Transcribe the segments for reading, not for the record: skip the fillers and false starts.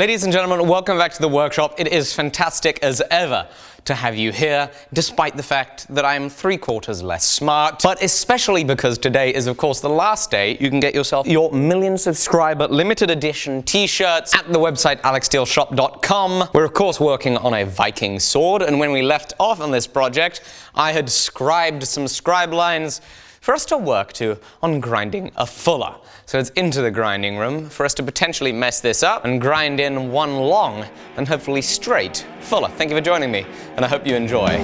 Ladies and gentlemen, welcome back to the workshop. It is fantastic as ever to have you here, despite the fact that I'm 3/4 less smart, but especially because today is of course the last day you can get yourself your million subscriber limited edition t-shirts at the website alecsteelshop.com. We're of course working on a Viking sword, and when we left off on this project, I had scribed some scribe lines for us to work on grinding a fuller. So it's into the grinding room for us to potentially mess this up and grind in one long and hopefully straight fuller. Thank you for joining me, and I hope you enjoy.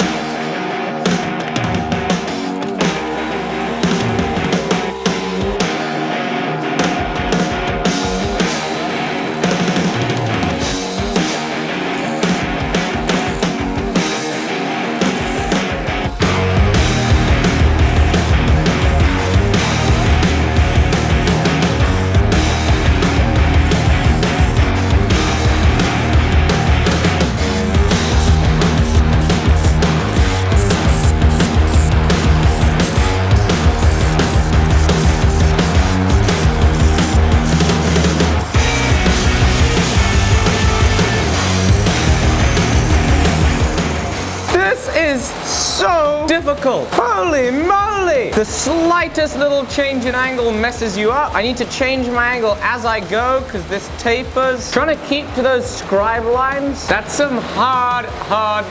So difficult. Holy moly! The slightest little change in angle messes you up. I need to change my angle as I go because this tapers. Trying to keep to those scribe lines, that's some hard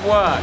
work.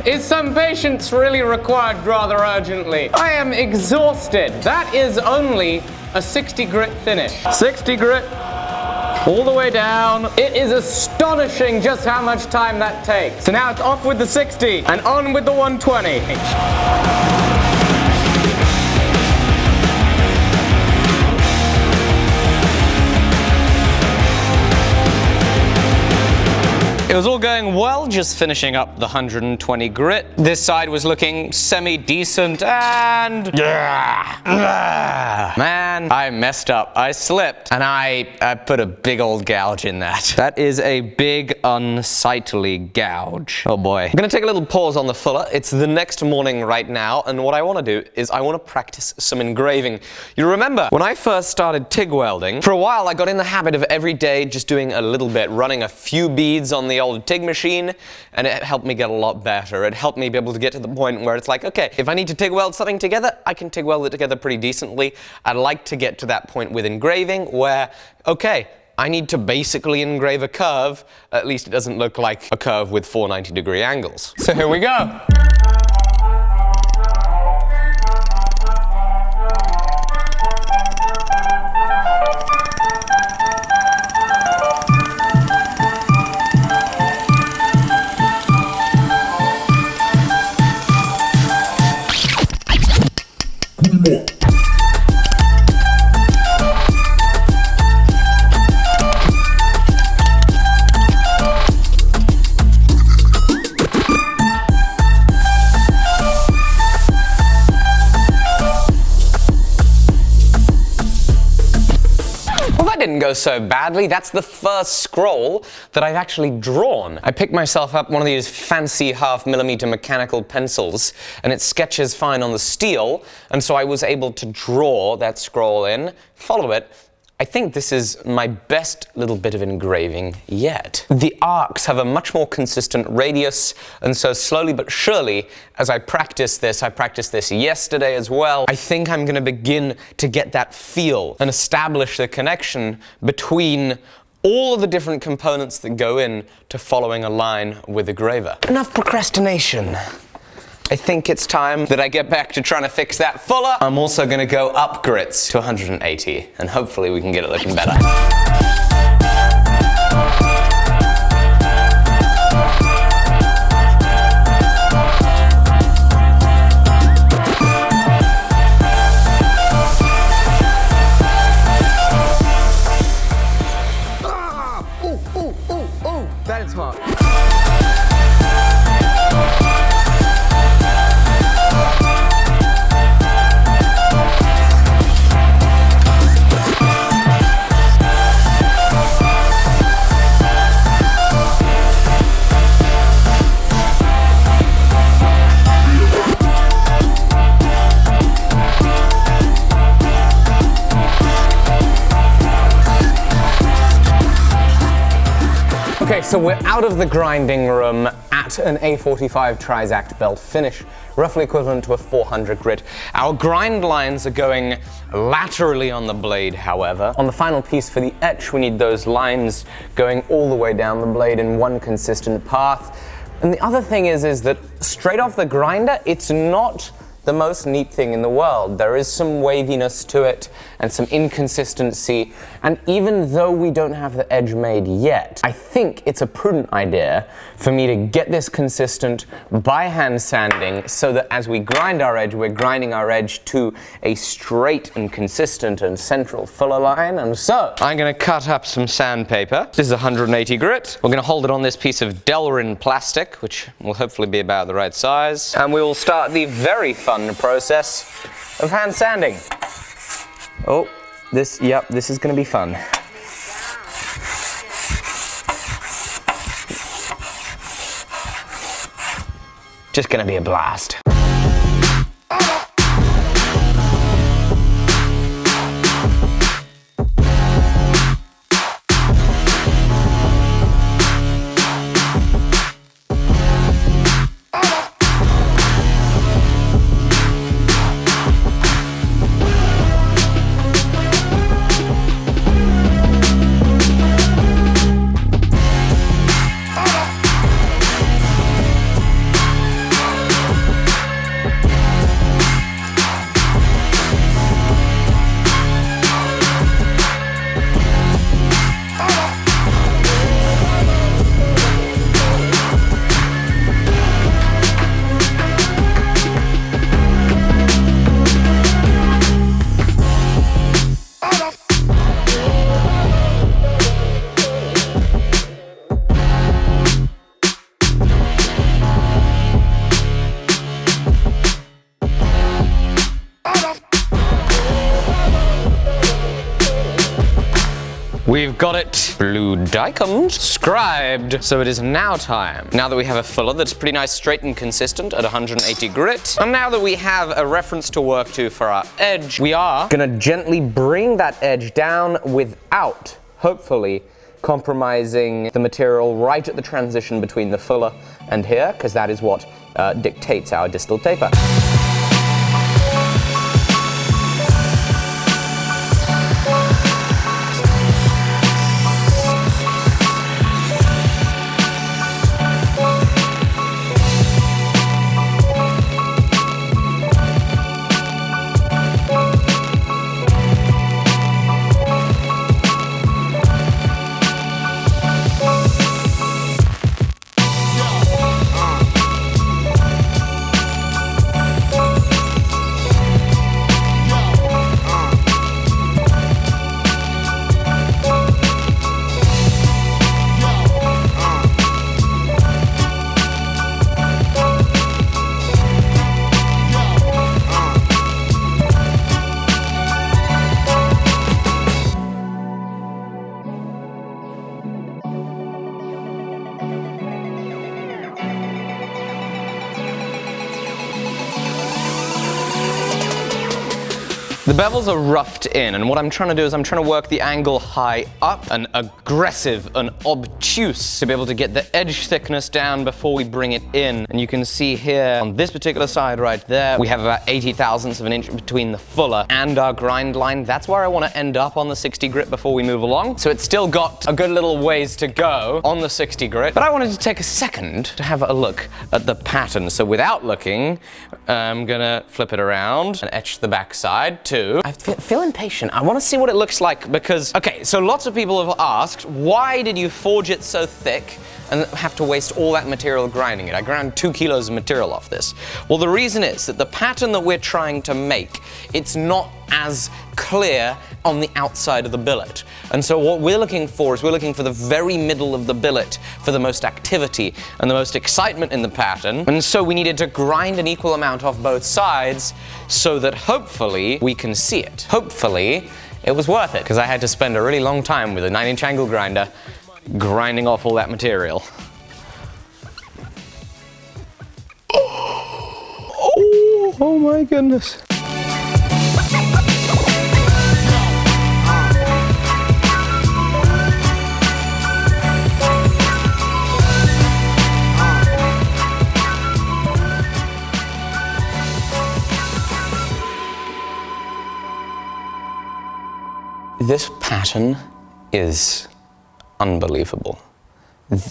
Is some patience really required rather urgently? I am exhausted. That is only a 60 grit finish. 60 grit, all the way down. It is astonishing just how much time that takes. So now it's off with the 60 and on with the 120. It was all going well, just finishing up the 120 grit. This side was looking semi-decent, and man, I messed up. I slipped, and I put a big old gouge in that. That is a big, unsightly gouge. Oh boy. I'm gonna take a little pause on the fuller. It's the next morning right now, and what I want to do is I want to practice some engraving. You remember, when I first started TIG welding, for a while I got in the habit of every day just doing a little bit, running a few beads on the old TIG machine, and it helped me get a lot better. It helped me be able to get to the point where it's like, okay, if I need to TIG weld something together, I can TIG weld it together pretty decently. I'd like to get to that point with engraving where, okay, I need to basically engrave a curve, at least it doesn't look like a curve with 490-degree angles. So here we go. Didn't go so badly. That's the first scroll that I've actually drawn. I picked myself up one of these fancy 1/2mm mechanical pencils, and it sketches fine on the steel, and so I was able to draw that scroll in, follow it, I think this is my best little bit of engraving yet. The arcs have a much more consistent radius, and so slowly but surely, as I practiced this yesterday as well, I think I'm going to begin to get that feel and establish the connection between all of the different components that go in to following a line with a graver. Enough procrastination. I think it's time that I get back to trying to fix that fuller. I'm also going to go up grits to 180, and hopefully we can get it looking better. That is hot. Okay, so we're out of the grinding room at an A45 Trizact belt finish, roughly equivalent to a 400 grit. Our grind lines are going laterally on the blade, however. On the final piece for the etch, we need those lines going all the way down the blade in one consistent path. And the other thing is that straight off the grinder, it's not the most neat thing in the world. There is some waviness to it and some inconsistency, and even though we don't have the edge made yet, I think it's a prudent idea for me to get this consistent by hand sanding so that as we grind our edge, we're grinding our edge to a straight and consistent and central fuller line. And so I'm going to cut up some sandpaper. This is 180 grit. We're going to hold it on this piece of Delrin plastic, which will hopefully be about the right size, and we will start the very fun process of hand sanding. Oh, this is going to be fun. Just going to be a blast. We've got it blue dichromed, scribed, so it is now time. Now that we have a fuller that's pretty nice, straight and consistent at 180 grit, and now that we have a reference to work to for our edge, we are gonna gently bring that edge down without, hopefully, compromising the material right at the transition between the fuller and here, because that is what dictates our distilled taper. The bevels are roughed in, and what I'm trying to do is I'm trying to work the angle high up and aggressive and obtuse to be able to get the edge thickness down before we bring it in. And you can see here on this particular side right there, we have about 80 thousandths of an inch between the fuller and our grind line. That's where I want to end up on the 60 grit before we move along. So it's still got a good little ways to go on the 60 grit, but I wanted to take a second to have a look at the pattern. So without looking, I'm gonna flip it around and etch the back side too. I feel impatient. I want to see what it looks like because, okay, so lots of people have asked, why did you forge it so thick and have to waste all that material grinding it? I ground 2 kilos of material off this. Well, the reason is that the pattern that we're trying to make, it's not as clear on the outside of the billet. And so what we're looking for is we're looking for the very middle of the billet for the most activity and the most excitement in the pattern. And so we needed to grind an equal amount off both sides so that hopefully we can see it. Hopefully it was worth it because I had to spend a really long time with a 9-inch angle grinder grinding off all that material. Oh my goodness. This pattern is unbelievable.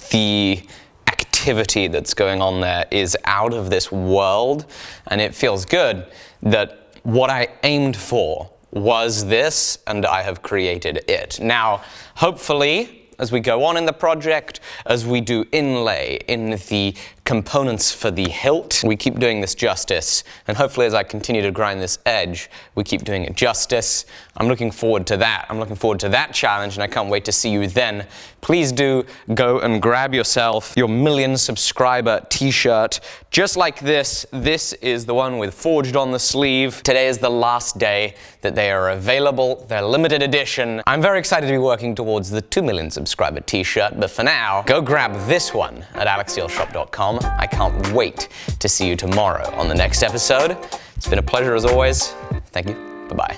The activity that's going on there is out of this world, and it feels good that what I aimed for was this, and I have created it. Now, hopefully, as we go on in the project, as we do inlay in the components for the hilt, we keep doing this justice, and hopefully as I continue to grind this edge, we keep doing it justice. I'm looking forward to that. I'm looking forward to that challenge, and I can't wait to see you then. Please do go and grab yourself your 1,000,000 subscriber t-shirt, just like this. This is the one with forged on the sleeve. Today is the last day that they are available. They're limited edition. I'm very excited to be working towards the 2,000,000 subscriber t-shirt, but for now, go grab this one at alecsteelshop.com. I can't wait to see you tomorrow on the next episode. It's been a pleasure as always. Thank you. Bye-bye.